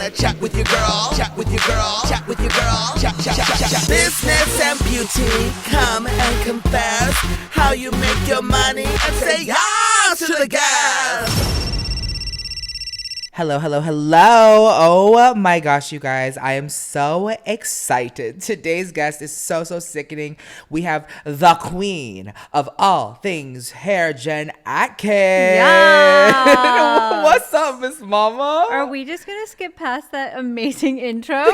wanna chat with your girl, chat with your girl, chat with your girl, chat, chat, chat, chat, chat. Business and beauty, come and confess how you make your money and say yes to the gas. Hello, hello, hello. Oh my gosh, you guys. I am so excited. Today's guest is so sickening. We have the queen of all things hair, Jen Atkin. Yeah. What's up, Miss Mama? Are we just going to skip past that amazing intro?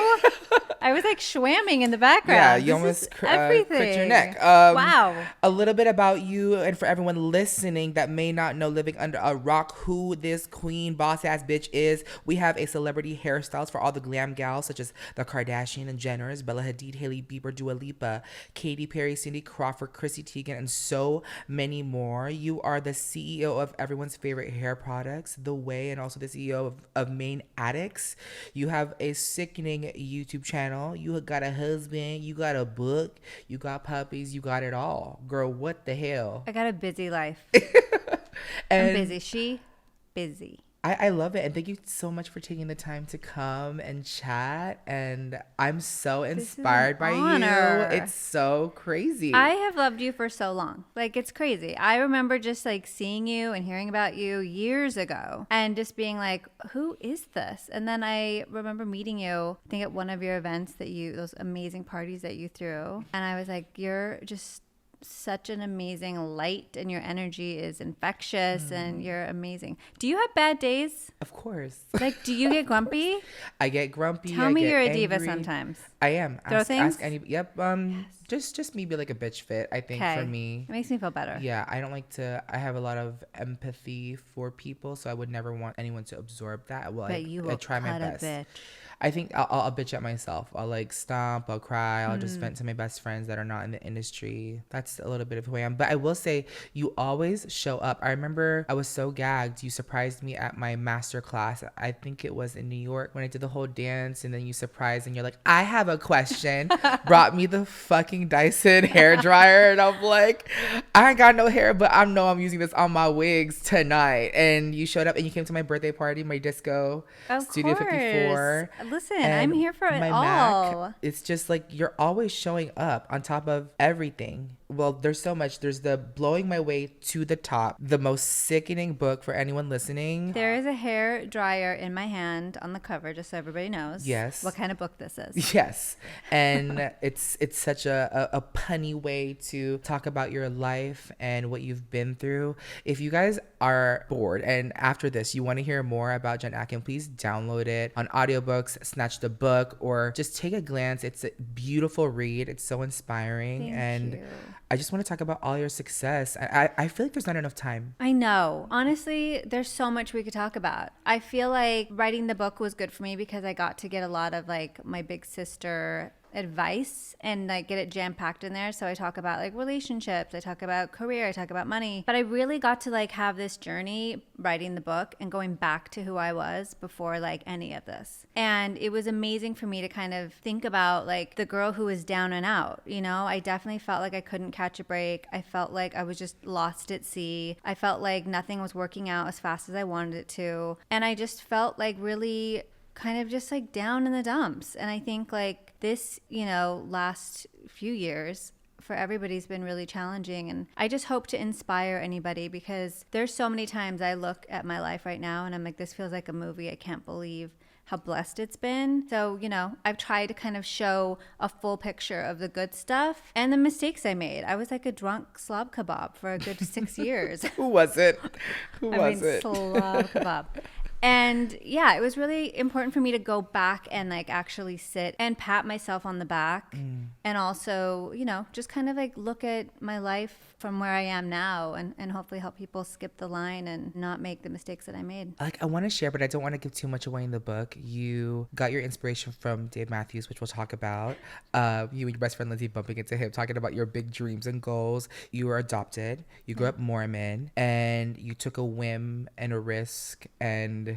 I was like schwamming in the background. Yeah, you almost everything. cracked your neck. Wow. A little bit about you, and for everyone listening that may not know, living under a rock, who this queen boss ass bitch is. We have a celebrity hairstylist for all the glam gals, such as the Kardashian and Jenners, Bella Hadid, Hailey Bieber, Dua Lipa, Katy Perry, Cindy Crawford, Chrissy Teigen, and so many more. You are the CEO of everyone's favorite hair products, The Ouai, and also the CEO of Main Addicts. You have a sickening YouTube channel. You got a husband. You got a book. You got puppies. You got it all. Girl, what the hell? I got a busy life. And I'm busy. She busy. I love it. And thank you so much for taking the time to come and chat. And I'm so inspired by honor. you. It's so crazy. I have loved you for so long. Like, it's crazy. I remember just like seeing you and hearing about you years ago and just being like, who is this? And then I remember meeting you, I think at one of your events those amazing parties that you threw. And I was like, you're just such an amazing light, and your energy is infectious, and you're amazing. Do you have bad days? Of course. Like, do you get grumpy? I get grumpy. Tell me you're a diva sometimes. I am. Throw things? Ask any. Yep. Just maybe like a bitch fit, I think, for me. It makes me feel better. Yeah, I don't like to. I have a lot of empathy for people, so I would never want anyone to absorb that. Well, I try my best. I think I'll bitch at myself. I'll like stomp, I'll cry, I'll just vent to my best friends that are not in the industry. That's a little bit of who I am. But I will say, you always show up. I remember I was so gagged. You surprised me at my master class. I think it was in New York when I did the whole dance, and then you surprised and you're like, I have a question. Brought me the fucking Dyson hair dryer, and I'm like, I ain't got no hair, but I know I'm using this on my wigs tonight. And you showed up and you came to my birthday party, my disco, Studio 54. Listen, I'm here for it all. Mac, it's just like you're always showing up on top of everything. Well, there's so much. There's the Blowing My Way to the Top, the most sickening book for anyone listening. There is a hair dryer in my hand on the cover, just so everybody knows. Yes. What kind of book this is. Yes. And it's such a punny way to talk about your life and what you've been through. If you guys are bored and after this you want to hear more about Jen Atkin, please download it on audiobooks, snatch the book, or just take a glance. It's a beautiful read. It's so inspiring. Thank you. I just want to talk about all your success. I feel like there's not enough time. I know. Honestly, there's so much we could talk about. I feel like writing the book was good for me because I got to get a lot of like my big sister advice and like get it jam-packed in there. So I talk about like relationships, I talk about career, I talk about money, but I really got to like have this journey writing the book and going back to who I was before like any of this. And it was amazing for me to kind of think about like the girl who was down and out. You know, I definitely felt like I couldn't catch a break. I felt like I was just lost at sea. I felt like nothing was working out as fast as I wanted it to. And I just felt like really kind of just like down in the dumps. And I think like this, last few years for everybody's been really challenging. And I just hope to inspire anybody because there's so many times I look at my life right now and I'm like, this feels like a movie. I can't believe how blessed it's been. So, I've tried to kind of show a full picture of the good stuff and the mistakes I made. I was like a drunk slob kebab for a good 6 years. Who was it? Slob kebab. And yeah, it was really important for me to go back and like actually sit and pat myself on the back and also, just kind of like look at my life from where I am now and hopefully help people skip the line and not make the mistakes that I made. Like I want to share, but I don't want to give too much away in the book. You got your inspiration from Dave Matthews, which we'll talk about. You and your best friend Lindsay bumping into him, talking about your big dreams and goals. You were adopted. You grew up Mormon, and you took a whim and a risk and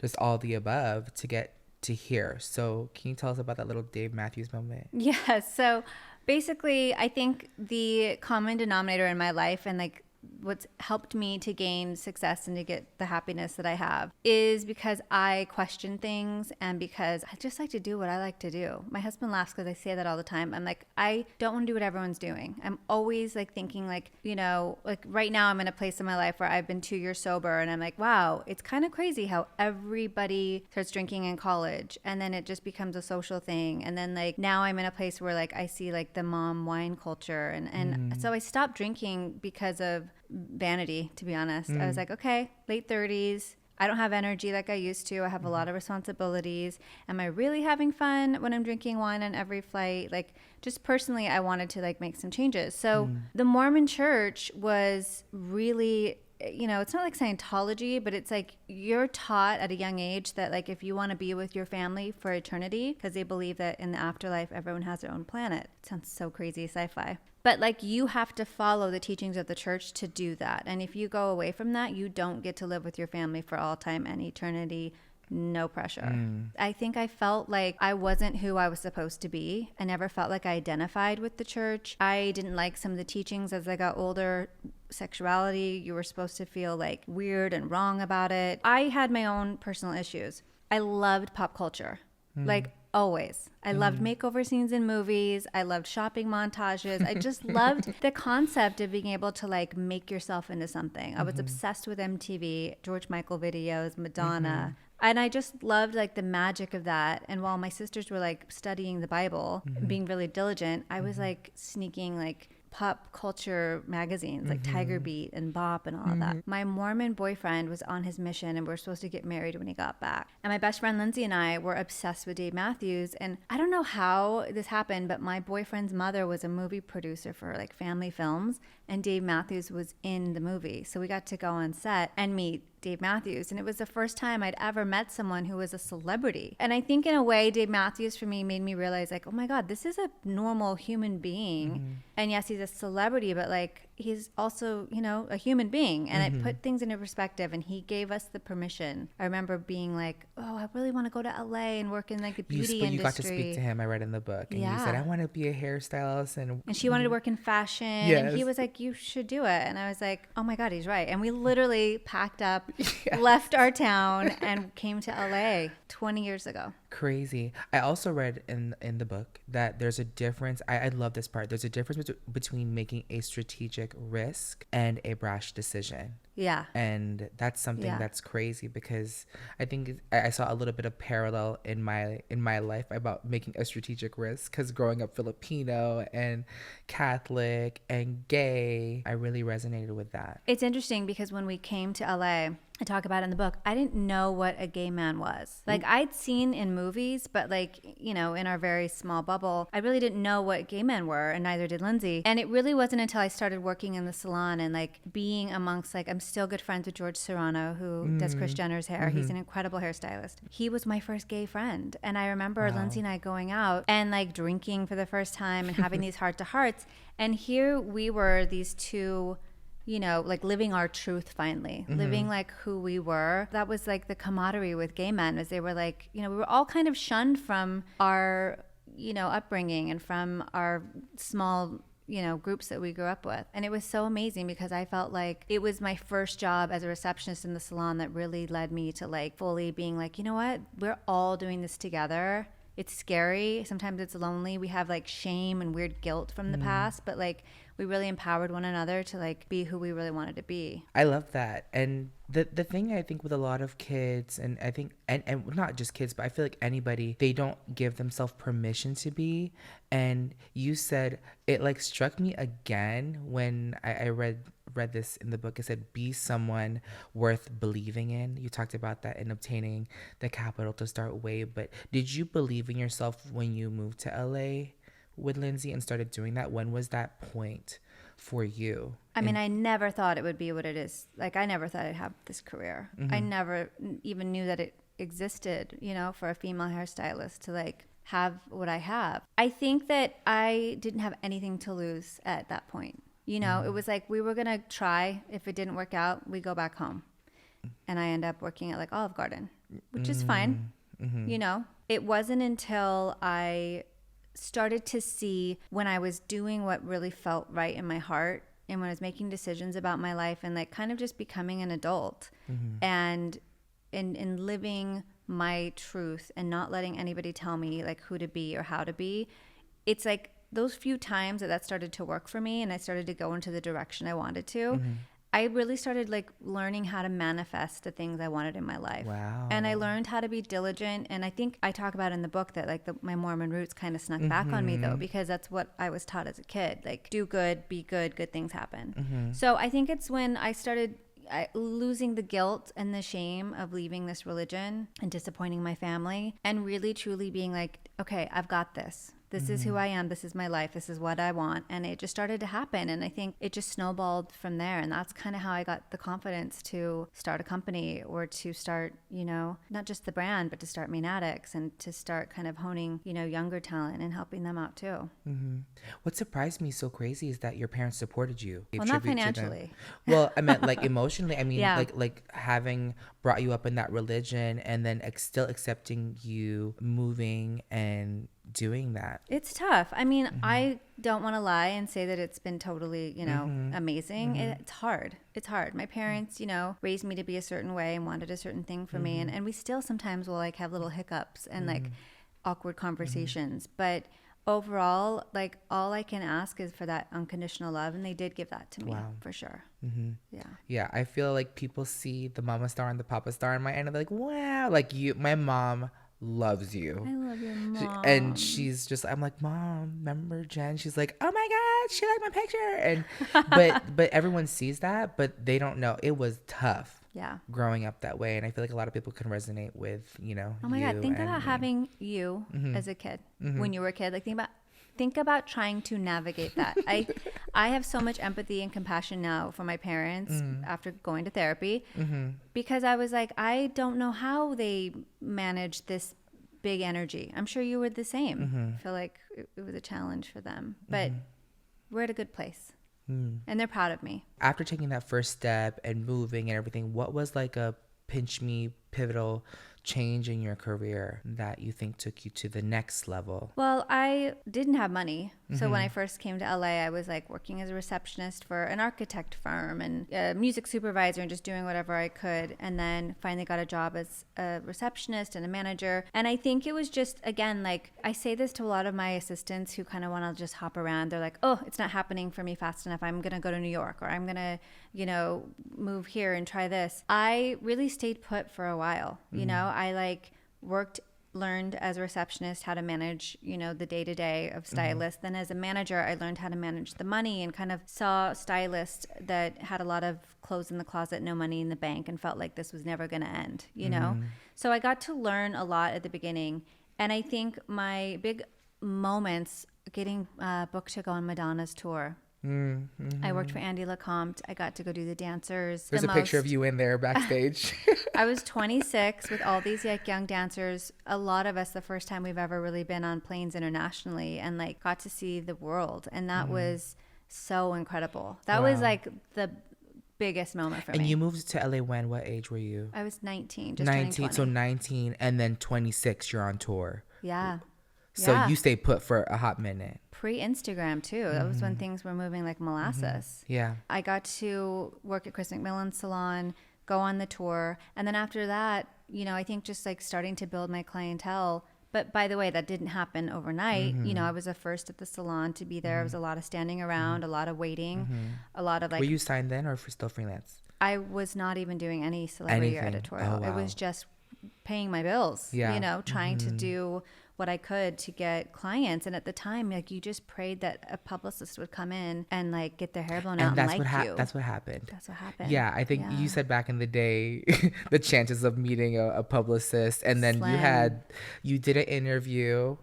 just all the above to get to here. So can you tell us about that little Dave Matthews moment? Yeah. So basically, I think the common denominator in my life and like what's helped me to gain success and to get the happiness that I have is because I question things and because I just like to do what I like to do. My husband laughs because I say that all the time. I'm like, I don't want to do what everyone's doing. I'm always like thinking like, you know, like right now I'm in a place in my life where I've been 2 years sober and I'm like, wow, it's kind of crazy how everybody starts drinking in college and then it just becomes a social thing. And then like now I'm in a place where like I see like the mom wine culture and so I stopped drinking because of vanity, to be honest. I was like, okay, late 30s. I don't have energy like I used to. I have a lot of responsibilities. Am I really having fun when I'm drinking wine on every flight? Like, just personally, I wanted to like make some changes. So the Mormon church was really, you know, it's not like Scientology, but it's like you're taught at a young age that like if you want to be with your family for eternity, because they believe that in the afterlife, everyone has their own planet. It sounds so crazy sci-fi. But like you have to follow the teachings of the church to do that. And if you go away from that, you don't get to live with your family for all time and eternity. No pressure. I think I felt like I wasn't who I was supposed to be. I never felt like I identified with the church. I didn't like some of the teachings as I got older. Sexuality, you were supposed to feel like weird and wrong about it. I had my own personal issues. I loved pop culture. Like always. I loved makeover scenes in movies. I loved shopping montages. I just loved the concept of being able to like make yourself into something. I was obsessed with MTV, George Michael videos, Madonna. And I just loved like the magic of that. And while my sisters were like studying the Bible, being really diligent, I was like sneaking like pop culture magazines like Tiger Beat and Bop and all of that. My Mormon boyfriend was on his mission and we were supposed to get married when he got back. And my best friend Lindsay and I were obsessed with Dave Matthews. And I don't know how this happened, but my boyfriend's mother was a movie producer for like family films and Dave Matthews was in the movie. So we got to go on set and meet Dave Matthews. And it was the first time I'd ever met someone who was a celebrity. And I think in a way, Dave Matthews for me made me realize like, oh my God, this is a normal human being. And yes, he's a celebrity, but like he's also, you know, a human being. And it put things into perspective and he gave us the permission. I remember being like, oh, I really want to go to LA and work in like the beauty industry. You got to speak to him, I read in the book. And you said, I want to be a hairstylist. And she wanted to work in fashion. Yes. And he was like, you should do it. And I was like, oh my God, he's right. And we literally packed up, left our town and came to LA 20 years ago. Crazy. I also read in the book that there's a difference. I love this part. There's a difference between making a strategic risk and a brash decision. Yeah. And that's something that's crazy because I think I saw a little bit of parallel in my life about making a strategic risk because growing up Filipino and Catholic and gay, I really resonated with that. It's interesting because when we came to LA, I talk about it in the book, I didn't know what a gay man was. Like I'd seen in movies, but like, you know, in our very small bubble, I really didn't know what gay men were and neither did Lindsay. And it really wasn't until I started working in the salon and like being amongst like, I'm still good friends with George Serrano who does Kris Jenner's hair. He's an incredible hairstylist. He was my first gay friend. And I remember Lindsay and I going out and like drinking for the first time and having these heart to hearts. And here we were, these two, you know, like living our truth finally, living like who we were. That was like the camaraderie with gay men, as they were like, you know, we were all kind of shunned from our, you know, upbringing and from our small, you know, groups that we grew up with. And it was so amazing because I felt like it was my first job as a receptionist in the salon that really led me to like fully being like, you know what, we're all doing this together. It's scary. Sometimes it's lonely. We have like shame and weird guilt from the past, but like we really empowered one another to like be who we really wanted to be. I love that. And the thing I think with a lot of kids, and I think, and not just kids, but I feel like anybody, they don't give themselves permission to be. And you said, it like struck me again when I read this in the book. It said, be someone worth believing in. You talked about that in obtaining the capital to start Ouai, but did you believe in yourself when you moved to LA with Lindsay and started doing that? When was that point for you? I mean, I never thought it would be what it is. Like, I never thought I'd have this career. I never even knew that it existed, you know, for a female hairstylist to like have what I have. I think that I didn't have anything to lose at that point. You know, it was like we were going to try. If it didn't work out, we go back home. And I end up working at like Olive Garden, which is fine. You know, it wasn't until I started to see when I was doing what really felt right in my heart and when I was making decisions about my life and like kind of just becoming an adult and in living my truth and not letting anybody tell me like who to be or how to be, it's like those few times that started to work for me and I started to go into the direction I wanted to, I really started like learning how to manifest the things I wanted in my life. Wow. And I learned how to be diligent. And I think I talk about in the book that like my Mormon roots kind of snuck back on me though, because that's what I was taught as a kid. Like do good, be good, good things happen. So I think it's when I started losing the guilt and the shame of leaving this religion and disappointing my family and really truly being like, okay, I've got this. This is who I am. This is my life. This is what I want. And it just started to happen. And I think it just snowballed from there. And that's kind of how I got the confidence to start a company or to start, you know, not just the brand, but to start Main Addicts and to start kind of honing, you know, younger talent and helping them out too. What surprised me so crazy is that your parents supported you. Well, not financially. Well, I meant like emotionally. I mean, like having brought you up in that religion and then still accepting you moving and doing that. It's tough. I mean, I don't want to lie and say that it's been totally, you know, amazing. It's hard. It's hard. My parents, you know, raised me to be a certain way and wanted a certain thing for me. And we still sometimes will like have little hiccups and like awkward conversations. But overall, like all I can ask is for that unconditional love. And they did give that to me for sure. Yeah. I feel like people see the mama star and the papa star in my end and they're like, wow, like my mom loves you. I love your mom. And she's just, I'm like, Mom, remember Jen? She's like, oh my God, she liked my picture. And but everyone sees that, but they don't know it was tough. Yeah. Growing up that way. And I feel like a lot of people can resonate with, you know, oh my God, think about having you as a kid when you were a kid. Like think about trying to navigate that. I have so much empathy and compassion now for my parents after going to therapy because I was like, I don't know how they manage this big energy. I'm sure you were the same. I feel like it was a challenge for them, but we're at a good place and they're proud of me. After taking that first step and moving and everything, what was like a pivotal change in your career that you think took you to the next level? Well, I didn't have money. So when I first came to LA, I was like working as a receptionist for an architect firm and a music supervisor and just doing whatever I could. And then finally got a job as a receptionist and a manager. And I think it was just, again, like I say this to a lot of my assistants who kind of want to just hop around. They're like, oh, it's not happening for me fast enough. I'm going to go to New York or I'm going to, you know, move here and try this. I really stayed put for a while. You know, I like learned as a receptionist how to manage, you know, the day-to-day of stylists. Then as a manager, I learned how to manage the money and kind of saw stylists that had a lot of clothes in the closet, no money in the bank, and felt like this was never going to end, you know? So I got to learn a lot at the beginning. And I think my big moments getting booked to go on Madonna's tour. I worked for Andy LeCompte. I got to go do the dancers. There's a picture of you in there backstage. I was 26 with all these like young dancers. A lot of us, the first time we've ever really been on planes internationally and like got to see the world. And that was so incredible. That was like the biggest moment for me. And you moved to LA when? What age were you? I was 19, just 19, so 19 and then 26 you're on tour. Yeah. So you stayed put for a hot minute. Pre-Instagram too. That was when things were moving like molasses. Yeah. I got to work at Chris McMillan's salon, go on the tour. And then after that, you know, I think just like starting to build my clientele. But by the way, that didn't happen overnight. You know, I was the first at the salon to be there. It was a lot of standing around, a lot of waiting, a lot of like... Were you signed then or still freelance? I was not even doing any celebrity or editorial. Oh, wow. It was just paying my bills, you know, trying to do what I could to get clients. And at the time, like you just prayed that a publicist would come in and like get their hair blown out and like you. That's what happened. That's what happened. Yeah, I think you said back in the day, the chances of meeting a publicist, and then you did an interview.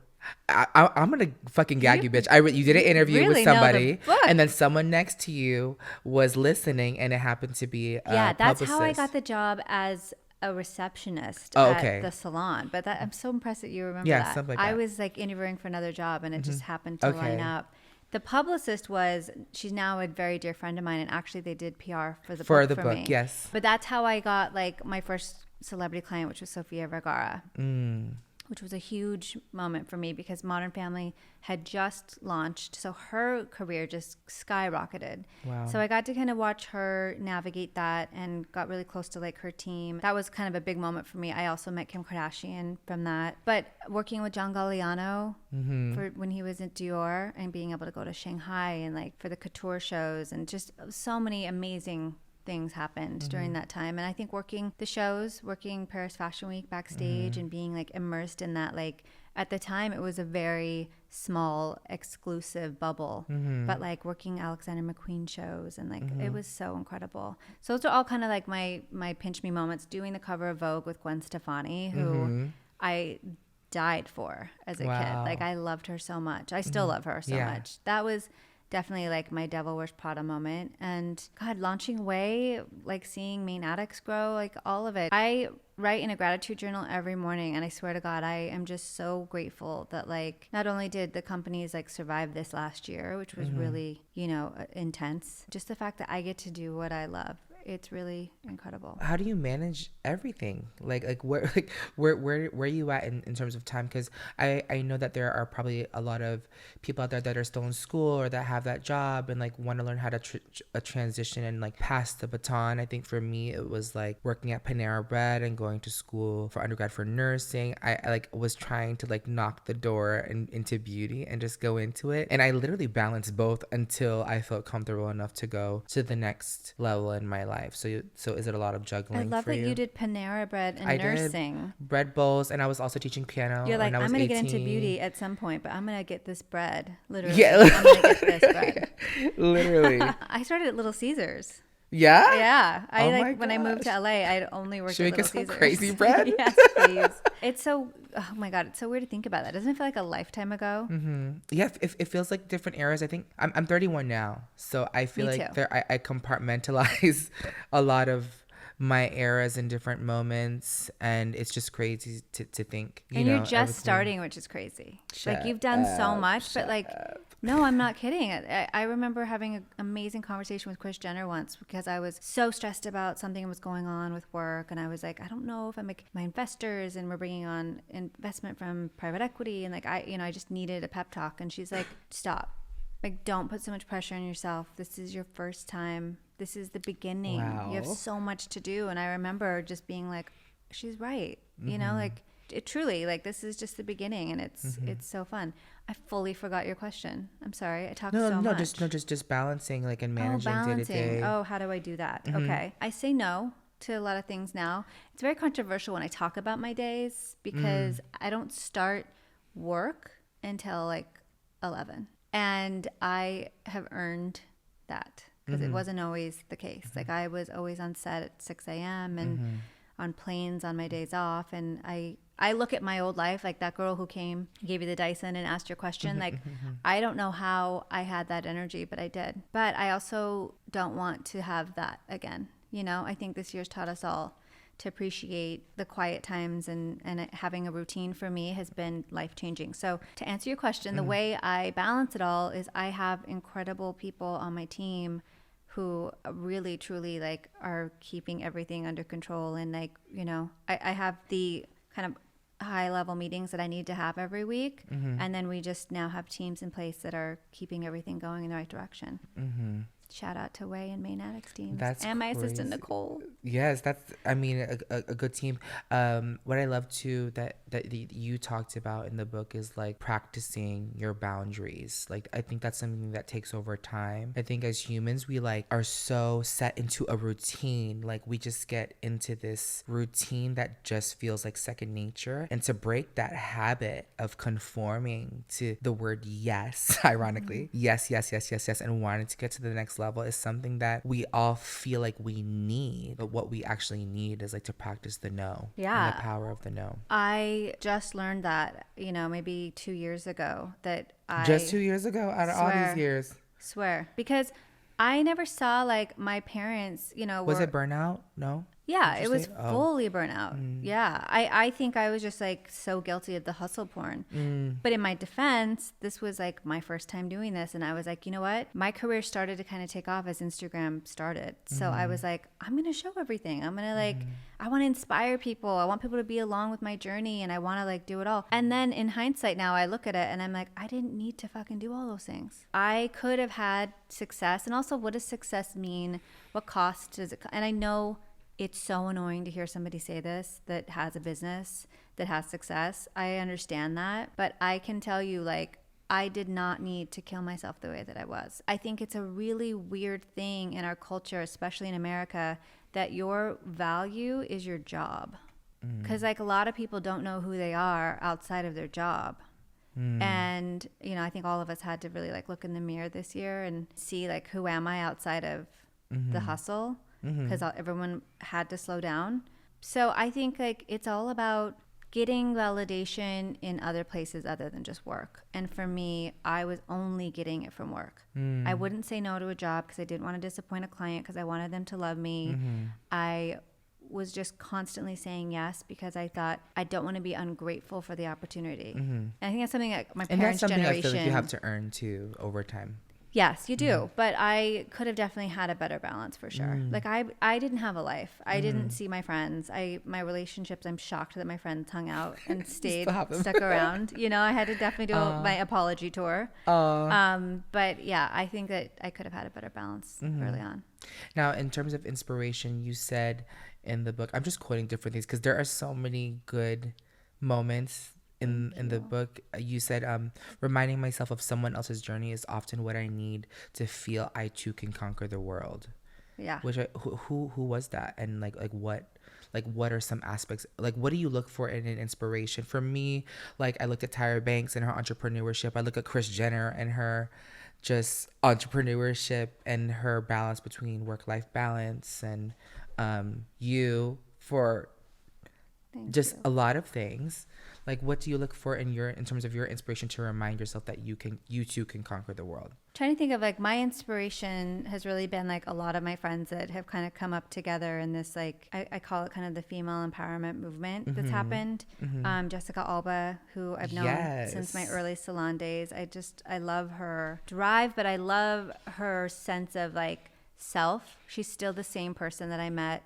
I'm gonna fucking gag you, bitch. You did an interview with somebody, and then someone next to you was listening, and it happened to be a that's publicist. how I got the job as a receptionist at the salon. But I'm so impressed that you remember that. Something like that. I was like interviewing for another job, and it just happened to line up. The publicist she's now a very dear friend of mine, and actually they did PR for the book for me. Yes. But that's how I got like my first celebrity client, which was Sofia Vergara. which was a huge moment for me because Modern Family had just launched. So her career just skyrocketed. Wow. So I got to kind of watch her navigate that and got really close to like her team. That was kind of a big moment for me. I also met Kim Kardashian from that. But working with John Galliano for when he was at Dior and being able to go to Shanghai and like for the couture shows and just so many amazing things happened during that time. And I think working the shows, working Paris Fashion Week backstage and being like immersed in that, like at the time it was a very small exclusive bubble, but like working Alexander McQueen shows and like it was so incredible. So those are all kind of like my pinch me moments. Doing the cover of Vogue with Gwen Stefani, who I died for as a kid. Like I loved her so much. I still love her so much. That was definitely like my Devil Wears Prada moment. And God, launching Ouai, like seeing Main Addicts grow, like all of it. I write in a gratitude journal every morning, and I swear to God, I am just so grateful that like not only did the companies like survive this last year, which was really, you know, intense, just the fact that I get to do what I love. It's really incredible. How do you manage everything? Like where are you at in terms of time? Because I know that there are probably a lot of people out there that are still in school or that have that job and like want to learn how to transition and like pass the baton. I think for me it was like working at Panera Bread and going to school for undergrad for nursing. I like was trying to like knock the door into beauty and just go into it, and I literally balanced both until I felt comfortable enough to go to the next level in my life. So is it a lot of juggling? I love for that you did Panera Bread and nursing. Did bread bowls, and I was also teaching piano. You're like, when I was I'm going to 18. get into beauty at some point, but I'm going to get this bread. Literally. Yeah. I'm going to get this bread. Literally. I started at Little Caesars. Yeah? Yeah. Oh my when I moved to gosh. LA, I'd only worked Should at we Little get some Caesars. crazy bread? Yes, please. It's so, oh my God, it's so weird to think about that. Doesn't it feel like a lifetime ago? Yeah, it feels like different eras. I think I'm 31 now, so I feel Me like too. I compartmentalize a lot of my eras in different moments, and it's just crazy to think. You're just starting, which is crazy. Like you've done so much, but like, no, I'm not kidding. I remember having an amazing conversation with Kris Jenner once because I was so stressed about something that was going on with work, and I was like, I don't know if I make my investors, and we're bringing on investment from private equity, and like I just needed a pep talk, and she's like, stop. Like, don't put so much pressure on yourself. This is your first time. This is the beginning. Wow. You have so much to do. And I remember just being like, she's right. You know, like it truly, like this is just the beginning, and it's so fun. I fully forgot your question. I'm sorry. I talked so much. Just balancing like and managing day to day. Oh, how do I do that? Okay. I say no to a lot of things now. It's very controversial when I talk about my days because I don't start work until like 11. And I have earned that because it wasn't always the case. Like I was always on set at 6 a.m. and on planes on my days off. And I look at my old life, like that girl who came, gave you the Dyson and asked your question. Like, I don't know how I had that energy, but I did. But I also don't want to have that again. You know, I think this year's taught us all to appreciate the quiet times, and having a routine for me has been life-changing. So to answer your question, the way I balance it all is I have incredible people on my team who really, truly like are keeping everything under control. And like, you know, I have the kind of high level meetings that I need to have every week. And then we just now have teams in place that are keeping everything going in the right direction. Shout out to Ouai and Main Addicts teams. And my assistant, Nicole. Yes, that's, I mean, a good team. What I love too that you talked about in the book is like practicing your boundaries. Like, I think that's something that takes over time. I think as humans, we like are so set into a routine. Like we just get into this routine that just feels like second nature. And to break that habit of conforming to the word yes, ironically, yes, and wanting to get to the next level is something that we all feel like we need, but what we actually need is like to practice the no. And the power of the no. I just learned that, you know, maybe 2 years ago that just 2 years ago out of all these years. Because I never saw like my parents, you know, was it burnout? No. Yeah, it was fully burnout. Yeah. I think I was just like so guilty of the hustle porn. But in my defense, this was like my first time doing this. And I was like, you know what? My career started to kind of take off as Instagram started. So I was like, I'm going to show everything. I'm going to like, I want to inspire people. I want people to be along with my journey and I want to like do it all. And then in hindsight now I look at it and I'm like, I didn't need to fucking do all those things. I could have had success. And also, what does success mean? What cost does it? And I know it's so annoying to hear somebody say this that has a business, that has success. I understand that. But I can tell you, like, I did not need to kill myself the way that I was. I think it's a really weird thing in our culture, especially in America, that your value is your job. Because, like, a lot of people don't know who they are outside of their job. And, you know, I think all of us had to really, like, look in the mirror this year and see, like, who am I outside of the hustle? Because everyone had to slow down. So I think like it's all about getting validation in other places other than just work. And for me, I was only getting it from work. I wouldn't say no to a job because I didn't want to disappoint a client because I wanted them to love me. I was just constantly saying yes because I thought I don't want to be ungrateful for the opportunity. And I think that's something that my parents' generation. And that's something I feel like you have to earn too over time. Yes, you do. But I could have definitely had a better balance for sure. Like I didn't have a life. I didn't see my friends. My relationships, I'm shocked that my friends hung out and stuck around. You know, I had to definitely do my apology tour. But yeah, I think that I could have had a better balance early on. Now, in terms of inspiration, you said in the book, I'm just quoting different things because there are so many good moments in the book. You said reminding myself of someone else's journey is often what I need to feel I too can conquer the world. Yeah. Which who was that? And like what are some aspects, like what do you look for in an inspiration? For me, like I looked at Tyra Banks and her entrepreneurship. I look at Kris Jenner and her just entrepreneurship and her balance between work-life balance, and you for just a lot of things. Like, what do you look for in terms of your inspiration to remind yourself that you too can conquer the world? Trying to think of like my inspiration has really been like a lot of my friends that have kind of come up together in this, like I call it kind of the female empowerment movement that's happened. Jessica Alba, who I've known since my early salon days. I love her drive, but I love her sense of like self. She's still the same person that I met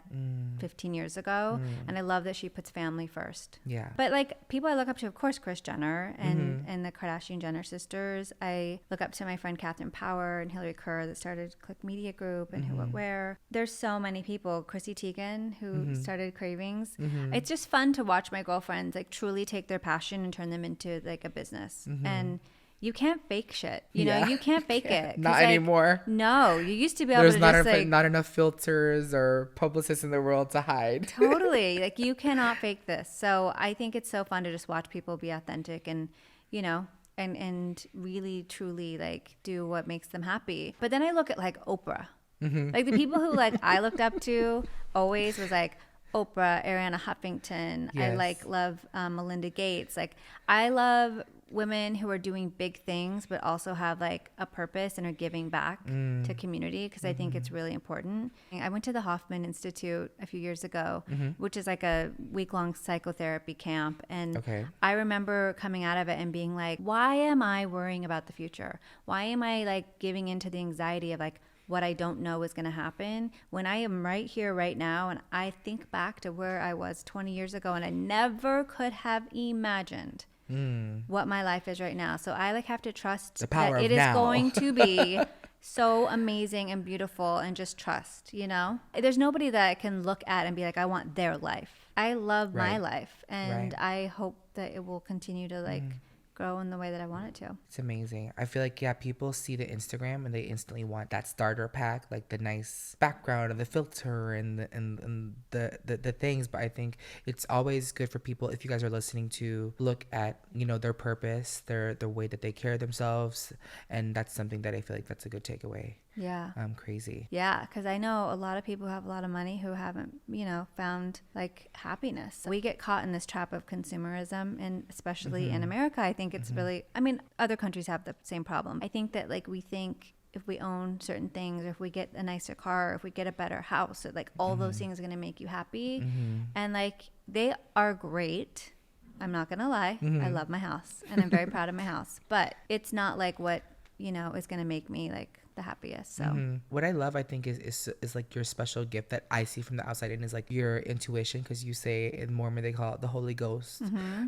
15 years ago. And I love that she puts family first. Yeah. But like people I look up to, of course, Kris Jenner and the Kardashian Jenner sisters. I look up to my friend Catherine Power and Hillary Kerr that started Click Media Group and Who What Wear. There's so many people. Chrissy Teigen, who started Cravings. It's just fun to watch my girlfriends like truly take their passion and turn them into like a business. And you can't fake shit. You know, you can't fake it. Not anymore. No, you used to be able to just not enough filters or publicists in the world to hide. Totally. Like you cannot fake this. So I think it's so fun to just watch people be authentic and, you know, and really truly like do what makes them happy. But then I look at like Oprah. Like the people who like I looked up to always was like Oprah, Ariana Huffington. I like love Melinda Gates. Like I love women who are doing big things but also have like a purpose and are giving back to community, because I think it's really important. I went to the Hoffman Institute a few years ago, which is like a week-long psychotherapy camp, and I remember coming out of it and being like, why am I worrying about the future? Why am I like giving into the anxiety of like what I don't know is going to happen when I am right here right now? And I think back to where I was 20 years ago and I never could have imagined what my life is right now. So I like have to trust that it is going to be so amazing and beautiful, and just trust, you know? There's nobody that I can look at and be like, I want their life. I love my life, and I hope that it will continue to like grow in the way that I want it to. It's amazing. I feel like, people see the Instagram and they instantly want that starter pack, like the nice background and the filter and the things. But I think it's always good for people, if you guys are listening, to look at, you know, their purpose, the way that they carry themselves. And that's something that I feel like that's a good takeaway. Yeah. Crazy. Yeah, because I know a lot of people who have a lot of money who haven't, you know, found like happiness. We get caught in this trap of consumerism, and especially in America, I think it's really, I mean, other countries have the same problem. I think that like we think if we own certain things, or if we get a nicer car, or if we get a better house, like all those things are going to make you happy. And like, they are great. I'm not going to lie. I love my house and I'm very proud of my house, but it's not like what, you know, is going to make me like the happiest. So what I love, I think, is like your special gift that I see from the outside in is like your intuition, because you say in Mormon they call it the Holy Ghost,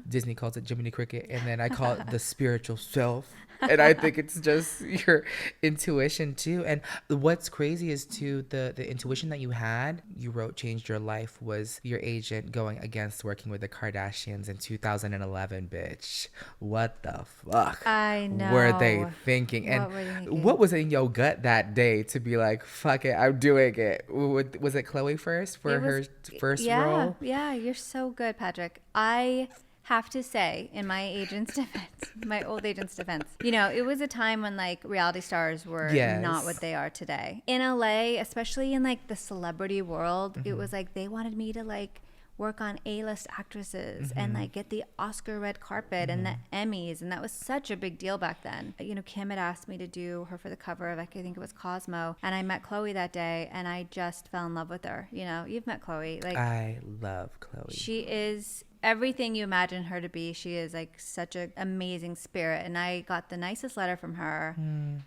Disney calls it Jiminy Cricket, and then I call it the spiritual self. And I think it's just your intuition too. And what's crazy is too, the intuition that you had, you wrote changed your life, was your agent going against working with the Kardashians in 2011. Bitch, what the fuck I know were they thinking? And what was in your gut that day to be like, fuck it, I'm doing it? Was it Khloe first for her first role? Yeah, you're so good, Patrick. I have to say, in my agent's defense, my old agent's defense, you know, it was a time when like reality stars were not what they are today. In LA, especially in like the celebrity world, it was like they wanted me to like work on A-list actresses and like get the Oscar red carpet and the Emmys, and that was such a big deal back then. You know, Kim had asked me to do her for the cover of, like, I think it was Cosmo, and I met Khloe that day and I just fell in love with her. You know, you've met Khloe. Like, I love Khloe. She is everything you imagine her to be. She is like such an amazing spirit, and I got the nicest letter from her.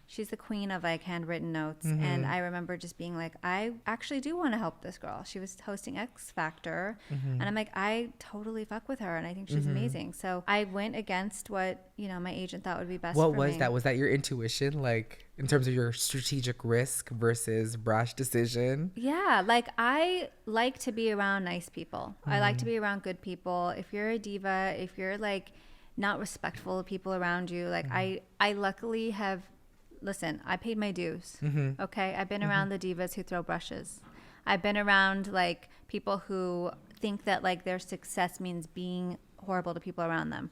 She's the queen of like handwritten notes, and I remember just being like, I actually do want to help this girl. She was hosting X Factor, and I'm like, I totally fuck with her, and I think she's amazing. So I went against what, you know, my agent thought would be best for me. What was that? Was that your intuition, like in terms of your strategic risk versus brash decision? Yeah, like I like to be around nice people. I like to be around good people. If you're a diva, if you're like not respectful of people around you, like I luckily have, listen, I paid my dues. Okay, I've been around the divas who throw brushes. I've been around like people who think that like their success means being horrible to people around them,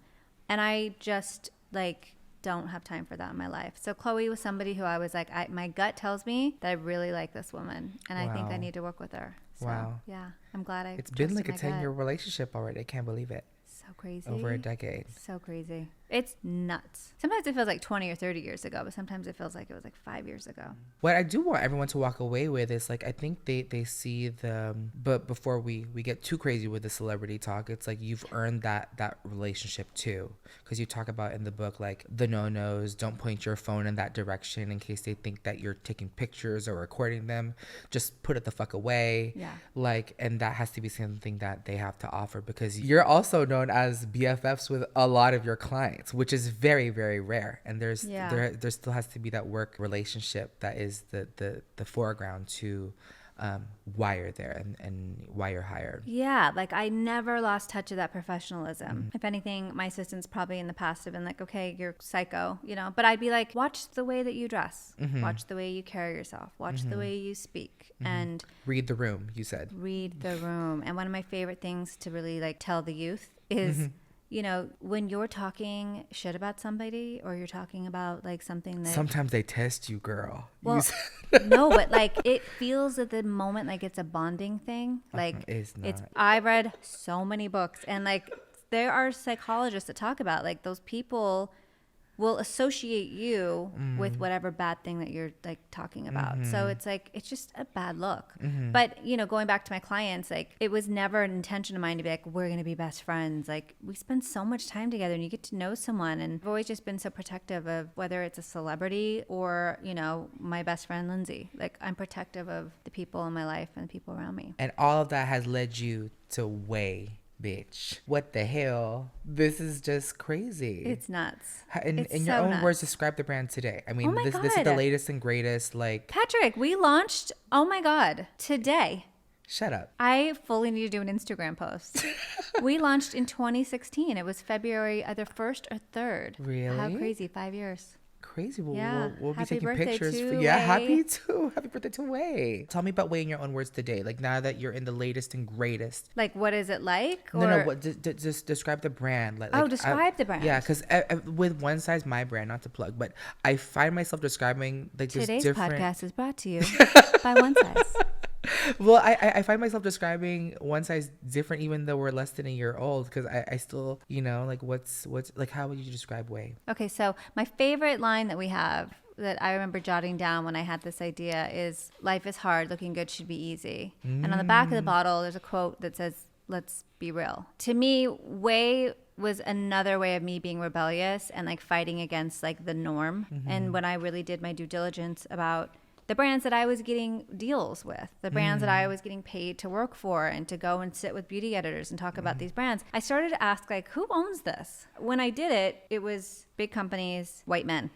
and I just like don't have time for that in my life. So Khloe was somebody who I was like, my gut tells me that I really like this woman, and I think I need to work with her. So, yeah, I'm glad It's been like a 10-year relationship already. I can't believe it. So crazy. Over a decade. So crazy. It's nuts. Sometimes it feels like 20 or 30 years ago, but sometimes it feels like it was like 5 years ago. What I do want everyone to walk away with is like, I think they see but before we get too crazy with the celebrity talk, it's like you've earned that relationship too. Because you talk about in the book, like the no-nos, don't point your phone in that direction in case they think that you're taking pictures or recording them. Just put it the fuck away. Yeah. Like, and that has to be something that they have to offer, because you're also known as BFFs with a lot of your clients, which is very, very rare. And there still has to be that work relationship that is the foreground to why you're there and why you're hired. Yeah, like I never lost touch of that professionalism. If anything, my assistants probably in the past have been like, okay, you're psycho, you know, but I'd be like, watch the way that you dress, watch the way you carry yourself, watch the way you speak, and read the room. You said read the room. And one of my favorite things to really like tell the youth is you know, when you're talking shit about somebody, or you're talking about like something that sometimes they test you, girl. Well, no, but like it feels at the moment like it's a bonding thing. Like I read so many books, and like there are psychologists that talk about like those people will associate you with whatever bad thing that you're like talking about. So it's like, it's just a bad look. But, you know, going back to my clients, like it was never an intention of mine to be like, we're going to be best friends. Like we spend so much time together and you get to know someone. And I've always just been so protective of whether it's a celebrity or, you know, my best friend, Lindsay. Like I'm protective of the people in my life and the people around me. And all of that has led you to Ouai. Bitch, what the hell? This is just crazy. It's nuts. In your own words, describe the brand today. I mean, this is the latest and greatest. Like Patrick, we launched, oh my God, today. Shut up. I fully need to do an Instagram post. We launched in 2016. It was February either 1st or 3rd. Really? How crazy, 5 years. Crazy. Yeah. We'll be taking pictures. Happy birthday to Ouai. Tell me about Ouai in your own words today. Like now that you're in the latest and greatest. Like what is it like? No. What? Just describe the brand. Describe the brand. Yeah, because with One Size My Brand, not to plug, but I find myself describing like today's different. podcast is brought to you by One Size. Well, I find myself describing One Size different, even though we're less than a year old, because I still, you know, like what's like, how would you describe Ouai? Okay, so my favorite line that we have that I remember jotting down when I had this idea is, life is hard, looking good should be easy. And on the back of the bottle, there's a quote that says, let's be real. To me, Ouai was another way of me being rebellious and like fighting against like the norm. And when I really did my due diligence about the brands that I was getting deals with, the brands that I was getting paid to work for and to go and sit with beauty editors and talk about these brands, I started to ask, like, who owns this? When I did it, it was big companies, white men.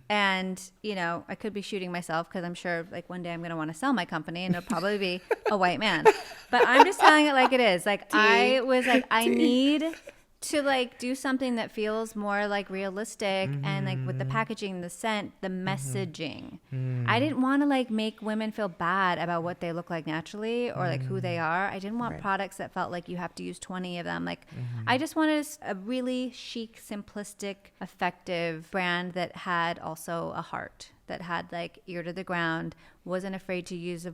And, you know, I could be shooting myself because I'm sure like one day I'm going to want to sell my company and it'll probably be a white man. But I'm just telling it like it is. Like, I was like, I need to like do something that feels more like realistic and like with the packaging, the scent, the messaging. I didn't want to like make women feel bad about what they look like naturally or like who they are. I didn't want products that felt like you have to use 20 of them. Like I just wanted a really chic, simplistic, effective brand that had also a heart, that had like ear to the ground, wasn't afraid to use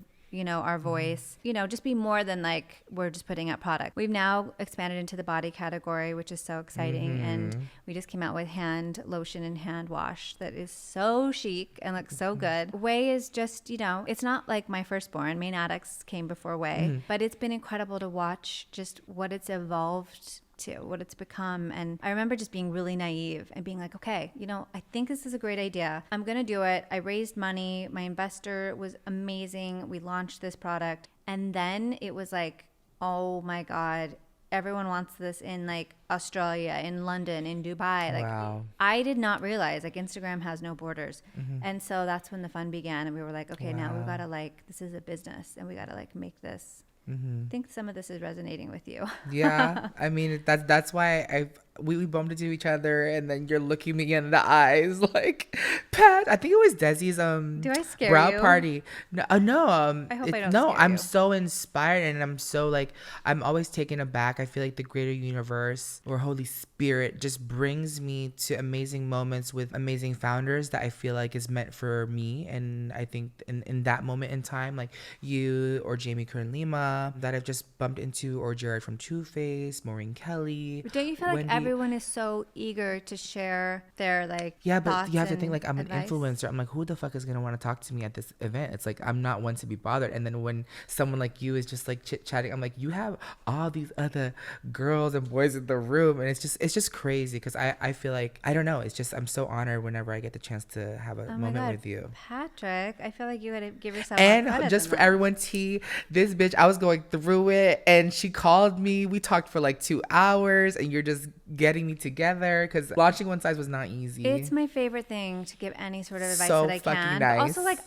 our voice, just be more than like, we're just putting out product. We've now expanded into the body category, which is so exciting. And we just came out with hand lotion and hand wash that is so chic and looks so good. Ouai is just, it's not like my firstborn. Main Addicts came before Ouai, but it's been incredible to watch just what it's evolved to, what it's become. And I remember just being really naive and being like, okay, I think this is a great idea. I'm going to do it. I raised money. My investor was amazing. We launched this product. And then it was like, oh my God, everyone wants this in like Australia, in London, in Dubai. Like, wow. I did not realize like Instagram has no borders. And so that's when the fun began. And we were like, okay, now we've got to like, this is a business and we got to like make this. I think some of this is resonating with you. Yeah, I mean that's why we bumped into each other, and then you're looking me in the eyes like, Pat. I think it was Desi's do I scare brow you? Party. No, I hope I don't. No, I'm you. So inspired, and I'm so like, I'm always taken aback. I feel like the greater universe or Holy Spirit just brings me to amazing moments with amazing founders that I feel like is meant for me. And I think in that moment in time, like you or Jamie Kern Lima that I've just bumped into, or Jared from Too Faced, Maureen Kelly. But don't you feel like everyone is so eager to share their like but you have to think like, I'm advice? an influencer. I'm like, who the fuck is gonna want to talk to me at this event? It's like, I'm not one to be bothered. And then when someone like you is just like chit chatting, I'm like, you have all these other girls and boys in the room, and it's just crazy because I feel like, I don't know, it's just, I'm so honored whenever I get the chance to have a moment with you, Patrick. I feel like you gotta give yourself and more credit just for that. everyone, this bitch, I was going through it and she called me. We talked for like 2 hours, and you're just getting me together because launching One Size was not easy. It's my favorite thing to give any sort of advice so that I can. Nice. But also, like,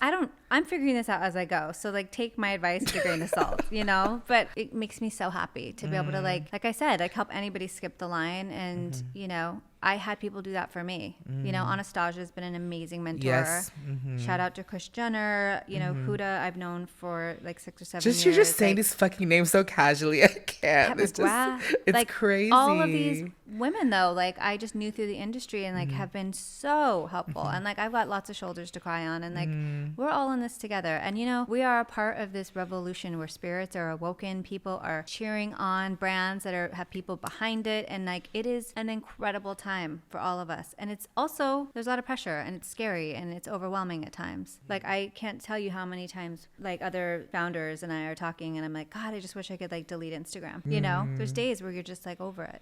I'm figuring this out as I go. So like, take my advice with a grain of salt, but it makes me so happy to be able to like I said, like help anybody skip the line. And, I had people do that for me. Anastasia has been an amazing mentor. Yes. Shout out to Kris Jenner. Huda, I've known for like 6 or 7 years. You're just saying these fucking names so casually. I can't. It's like crazy. All of these women though, like I just knew through the industry and like have been so helpful. And like I've got lots of shoulders to cry on, and like we're all in this together. And we are a part of this revolution where spirits are awoken. People are cheering on brands that have people behind it, and like it is an incredible time for all of us. And it's also, there's a lot of pressure, and it's scary, and it's overwhelming at times. Like I can't tell you how many times like other founders and I are talking and I'm like, God, I just wish I could like delete Instagram. There's days where you're just like over it.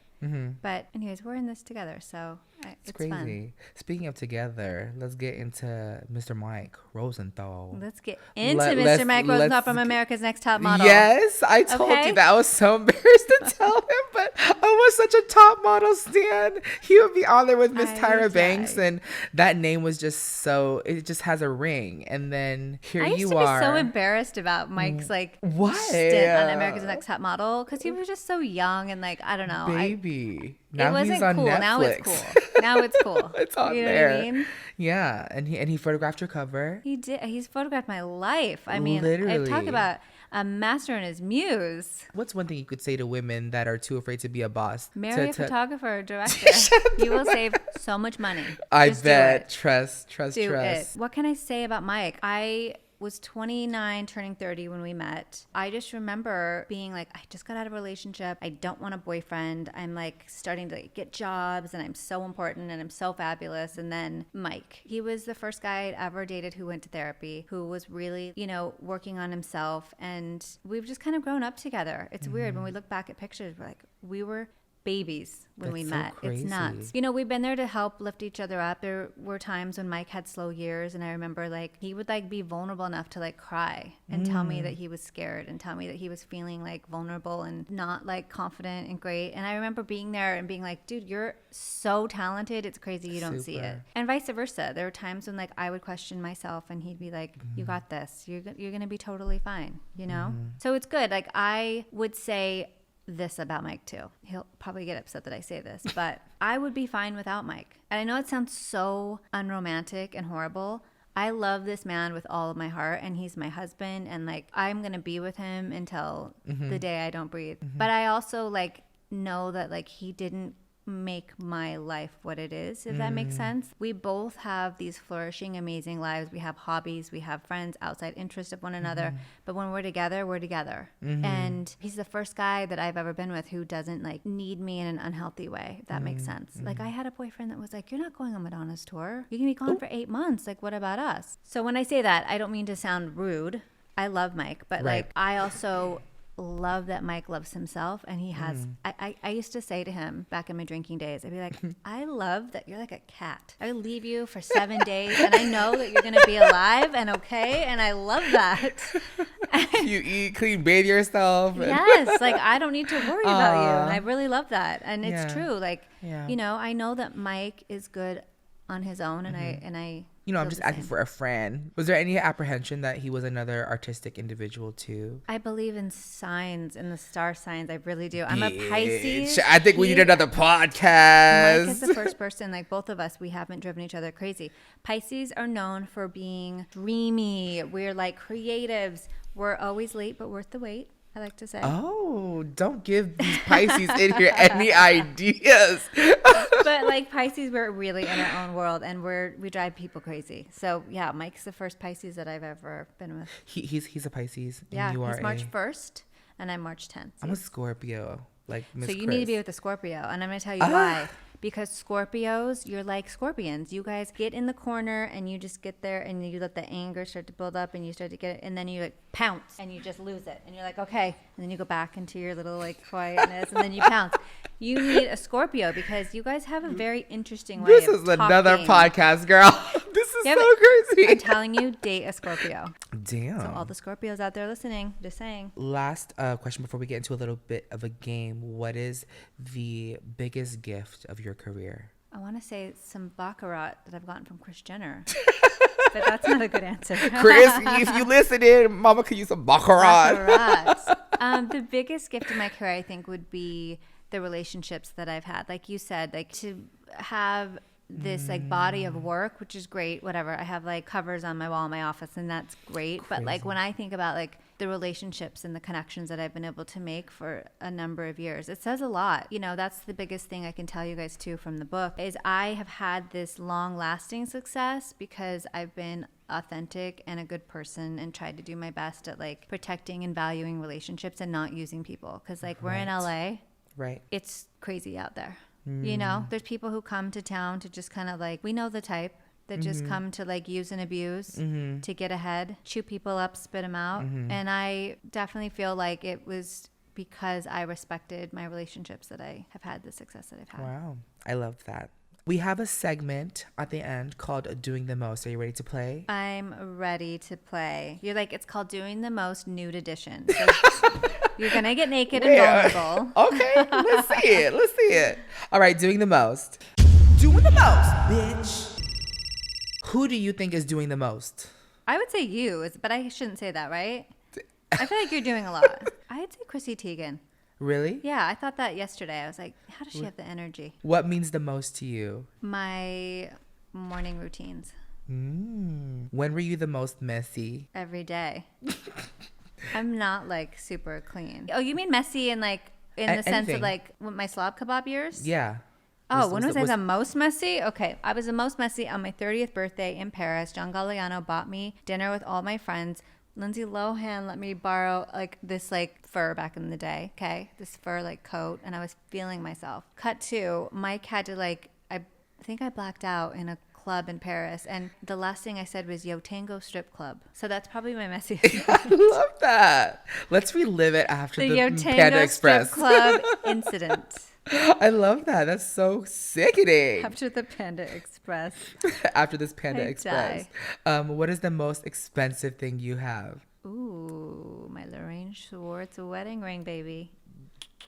But anyways, we're in this together, so it's crazy. Fun. Speaking of together, let's get into Mr. Mike Rosenthal. Let's get into Mr. Mike Rosenthal from America's Next Top Model. Yes, I told you that. I was so embarrassed to tell him, but I was such a top model stan. He would be on there with Miss Tyra Banks, and that name was just so, it just has a ring. And then here you are. I used to be so embarrassed about Mike's like stint on America's Next Top Model because he was just so young and like, I don't know. Baby. Now it wasn't he's on cool. Netflix. Now it's cool. Now it's cool. It's on there. What I mean? Yeah, and he photographed your cover. He did. He's photographed my life. I mean, literally. talk about a master and his muse. What's one thing you could say to women that are too afraid to be a boss? Marry a photographer or director. You will save so much money. I bet. Trust. Do it. What can I say about Mike? I was 29, turning 30 when we met. I just remember being like, I just got out of a relationship. I don't want a boyfriend. I'm like starting to get jobs and I'm so important and I'm so fabulous. And then Mike, he was the first guy I'd ever dated who went to therapy, who was really, you know, working on himself. And we've just kind of grown up together. It's weird when we look back at pictures, we're like, we were babies when we met. It's nuts. You know, we've been there to help lift each other up. There were times when Mike had slow years, and I remember like he would like be vulnerable enough to like cry and tell me that he was scared and tell me that he was feeling like vulnerable and not like confident and great. And I remember being there and being like, dude, you're so talented. It's crazy you don't see it. And vice versa. There were times when like I would question myself and he'd be like, you got this. You're going to be totally fine, you know? So it's good. Like I would say this about Mike too. He'll probably get upset that I say this, but I would be fine without Mike. And I know it sounds so unromantic and horrible. I love this man with all of my heart, and he's my husband, and like I'm gonna be with him until the day I don't breathe. But I also like know that like he didn't make my life what it is, if that makes sense. We both have these flourishing, amazing lives. We have hobbies, we have friends, outside interests of one another. But when we're together, we're together. And he's the first guy that I've ever been with who doesn't like need me in an unhealthy way, if that makes sense. Like I had a boyfriend that was like, you're not going on Madonna's tour. You can be gone for 8 months. Like, what about us? So when I say that, I don't mean to sound rude. I love Mike, but like I also love that Mike loves himself, and he has I used to say to him back in my drinking days, I'd be like, I love that you're like a cat. I would leave you for 7 days and I know that you're gonna be alive and okay, and I love that. You eat clean, bathe yourself. Yes, like I don't need to worry about you, and I really love that. And it's true, like you know, I know that Mike is good on his own, and I you know, I'm just asking for a friend. Was there any apprehension that he was another artistic individual too? I believe in signs, in the star signs. I really do. I'm a Pisces. I think we need another podcast. Mike is the first person, like both of us, we haven't driven each other crazy. Pisces are known for being dreamy. We're like creatives. We're always late, but worth the wait, I like to say. Oh, don't give these Pisces in here any ideas. But like Pisces, we're really in our own world, and we drive people crazy. So yeah, Mike's the first Pisces that I've ever been with. He's a Pisces. Yeah, he's March 1st, and I'm March 10th. I'm a Scorpio, like Miss So you Chris. need to be with a Scorpio, and I'm going to tell you why. Because Scorpios, you're like scorpions. You guys get in the corner and you just get there and you let the anger start to build up and you start to get it, and then you like pounce and you just lose it. And you're like, okay. And then you go back into your little like quietness and then you pounce. You need a Scorpio because you guys have a very interesting way of talking. This is another podcast, girl. This is so crazy. I'm telling you, date a Scorpio. Damn. So all the Scorpios out there listening, just saying. Last question before we get into a little bit of a game. What is the biggest gift of your career? I want to say some Baccarat that I've gotten from Kris Jenner. But that's not a good answer. Chris, if you listen in, mama could use some Baccarat. The biggest gift of my career, I think, would be the relationships that I've had. Like you said, like to have this like body of work, which is great, whatever. I have like covers on my wall in my office, and that's great. Crazy. But like when I think about like the relationships and the connections that I've been able to make for a number of years, it says a lot. You know, that's the biggest thing I can tell you guys too from the book, is I have had this long lasting success because I've been authentic and a good person and tried to do my best at like protecting and valuing relationships and not using people. Because like we're in LA, right? It's crazy out there. You know, there's people who come to town to just kind of like, we know the type that just come to like use and abuse to get ahead, chew people up, spit them out. And I definitely feel like it was because I respected my relationships that I have had the success that I've had. Wow. I love that. We have a segment at the end called Doing the Most. Are you ready to play? I'm ready to play. You're like, it's called Doing the Most Nude Edition. So you're going to get naked and vulnerable. Okay, let's see it. Let's see it. All right, doing the most. Doing the most, bitch. Who do you think is doing the most? I would say you, but I shouldn't say that, right? I feel like you're doing a lot. I'd say Chrissy Teigen. Really? Yeah, I thought that yesterday. I was like, how does she have the energy? What means the most to you? My morning routines. When were you the most messy? Every day. I'm not like super clean. Oh, you mean messy in like in the sense of like my slob kebab years? Yeah. Oh, when was I the most messy? Okay, I was the most messy on my 30th birthday in Paris. John Galliano bought me dinner with all my friends. Lindsay Lohan let me borrow like this like fur back in the day. Okay, this fur like coat, and I was feeling myself. Cut to Mike had to like I think I blacked out in a club in Paris, and the last thing I said was "Yo Tango Strip Club." So that's probably my messiest. I love that. Let's relive it after the Yo Panda Tango Express Strip Club incident. I love that. That's so sickening. After the Panda Express. After this Panda Express. What is the most expensive thing you have? Ooh, my Lorraine Schwartz wedding ring, baby.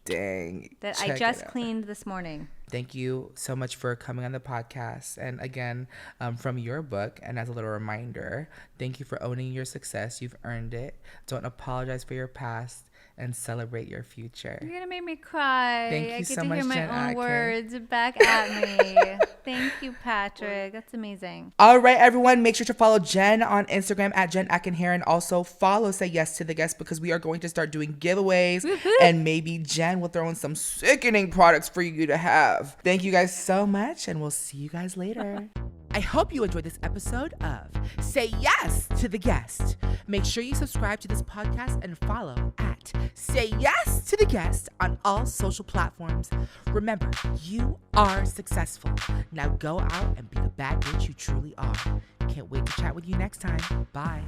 Dang. That I just cleaned this morning. Thank you so much for coming on the podcast. And again, from your book, and as a little reminder, thank you for owning your success. You've earned it. Don't apologize for your past, and celebrate your future. You're gonna make me cry. Thank you so much, I get to hear Jen my own Atkin. words back at me. Thank you, Patrick. That's amazing. All right, everyone, make sure to follow Jen on Instagram at Jen Atkin Hair, and also follow Say Yes to the Guest, because we are going to start doing giveaways. Woo-hoo. And maybe Jen will throw in some sickening products for you to have. Thank you guys so much, and we'll see you guys later. I hope you enjoyed this episode of Say Yes to the Guest. Make sure you subscribe to this podcast and follow at Say Yes to the Guest on all social platforms. Remember, you are successful. Now go out and be the bad bitch you truly are. Can't wait to chat with you next time. Bye.